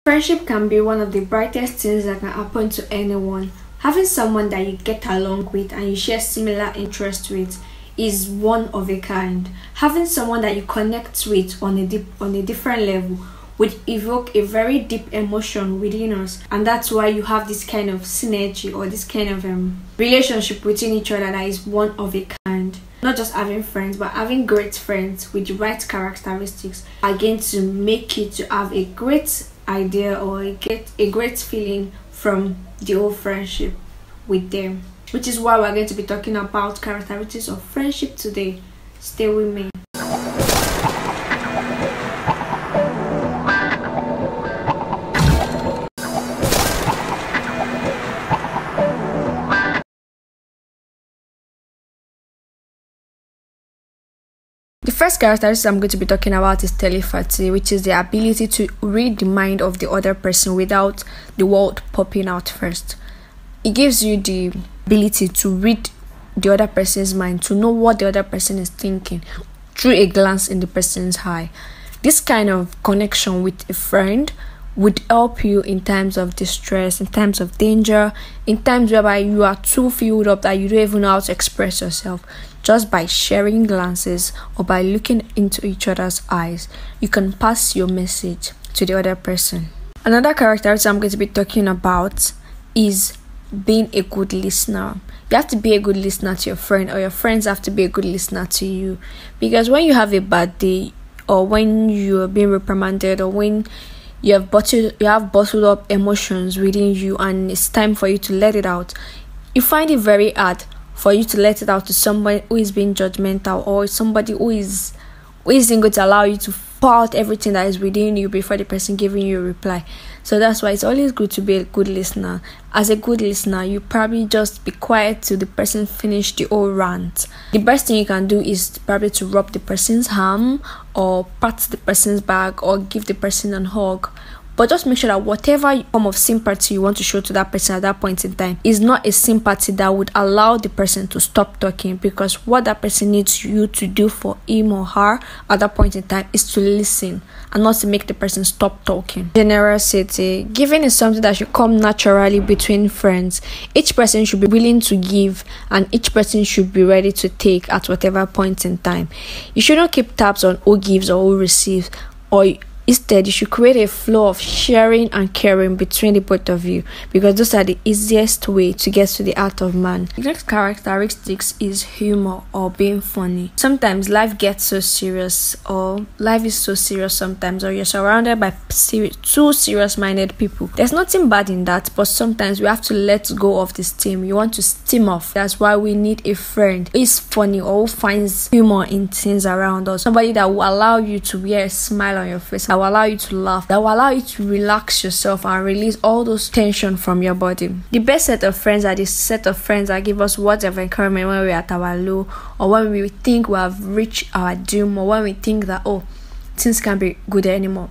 Friendship can be one of the brightest things that can happen to anyone. Having someone that you get along with and you share similar interests with is one of a kind. Having someone that you connect with on a different level would evoke a very deep emotion within us, and that's why you have this kind of synergy or this kind of relationship within each other that is one of a kind. Not just having friends, but having great friends with the right characteristics are going to make you to have a great idea or get a great feeling from the whole friendship with them, which is why we're going to be talking about characteristics of friendship today. Stay with me. The first characteristic I'm going to be talking about is telepathy, which is the ability to read the mind of the other person without the word popping out first. It gives you the ability to read the other person's mind, to know what the other person is thinking through a glance in the person's eye. This kind of connection with a friend would help you in times of distress, in times of danger, in times whereby you are too filled up that you don't even know how to express yourself. Just by sharing glances or by looking into each other's eyes, you can pass your message to the other person. Another characteristic I'm going to be talking about is being a good listener. You have to be a good listener to your friend, or your friends have to be a good listener to you. Because when you have a bad day, or when you are being reprimanded, or when you have bottled up emotions within you and it's time for you to let it out, you find it very hard for you to let it out to somebody who is being judgmental, or somebody who isn't going to allow you to pour out everything that is within you before the person giving you a reply. So that's why it's always good to be a good listener. As a good listener, you probably just be quiet till the person finish the whole rant. The best thing you can do is probably to rub the person's arm, or pat the person's back, or give the person a hug. But just make sure that whatever form of sympathy you want to show to that person at that point in time is not a sympathy that would allow the person to stop talking, because what that person needs you to do for him or her at that point in time is to listen and not to make the person stop talking. Generosity. Giving is something that should come naturally between friends. Each person should be willing to give, and each person should be ready to take at whatever point in time. You shouldn't keep tabs on who gives or who receives, or instead, you should create a flow of sharing and caring between the both of you, because those are the easiest way to get to the heart of man. The next characteristics is humor, or being funny. Sometimes life gets so serious, or life is so serious sometimes, or you're surrounded by two serious-minded people. There's nothing bad in that, but sometimes we have to let go of the steam. You want to steam off. That's why we need a friend who is funny, or who finds humor in things around us. Somebody that will allow you to wear a smile on your face, that will allow you to laugh, that will allow you to relax yourself and release all those tension from your body. The best set of friends are the set of friends that give us words of encouragement when we're at our low, or when we think we have reached our doom, or when we think that things can't be good anymore.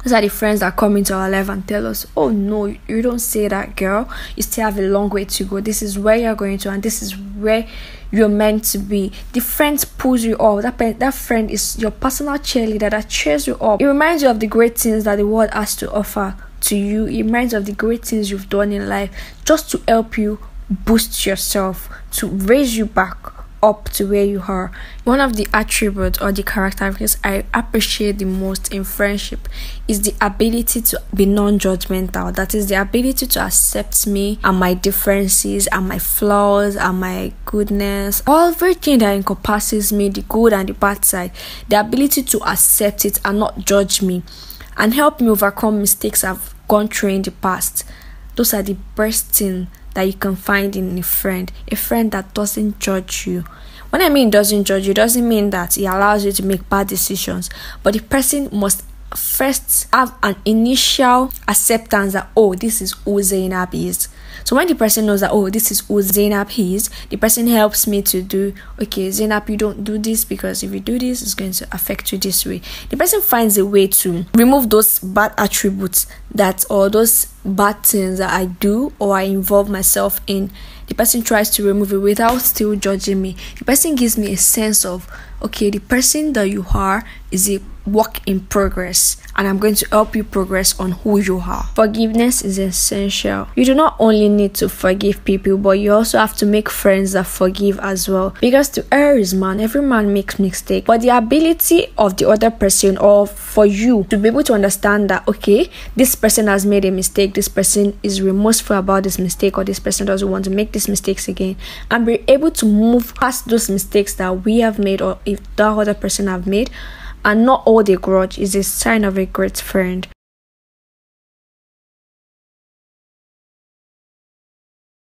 Those are the friends that come into our life and tell us, oh no, you don't say that, girl. You still have a long way to go. This is where you're going to, and this is where you're meant to be. The friends pulls you up. That friend is your personal cheerleader that cheers you up. It reminds you of the great things that the world has to offer to you. It reminds you of the great things you've done in life, just to help you boost yourself, to raise you back up to where you are. One of the attributes or the characteristics I appreciate the most in friendship is the ability to be non-judgmental. That is the ability to accept me and my differences and my flaws and my goodness, everything that encompasses me, the good and the bad side. The ability to accept it and not judge me, and help me overcome mistakes I've gone through in the past. Those are the best things that you can find in a friend that doesn't judge you. When I mean doesn't judge you, doesn't mean that he allows you to make bad decisions, but the person must first have an initial acceptance that, this is who Zainab is. So when the person knows that, this is who Zainab is, the person helps me to do, okay, Zainab, you don't do this, because if you do this, it's going to affect you this way. The person finds a way to remove those bad attributes or those bad things that I do or I involve myself in. The person tries to remove it without still judging me. The person gives me a sense of, okay, the person that you are is a work in progress, and I'm going to help you progress on who you are. Forgiveness is essential. You do not only need to forgive people, but you also have to make friends that forgive as well, because to err is man. Every man makes mistakes, but the ability of the other person, or for you to be able to understand that, okay, this person has made a mistake, this person is remorseful about this mistake, or this person doesn't want to make these mistakes again, and be able to move past those mistakes that we have made, or if that other person have made, and not hold a grudge, is a sign of a great friend.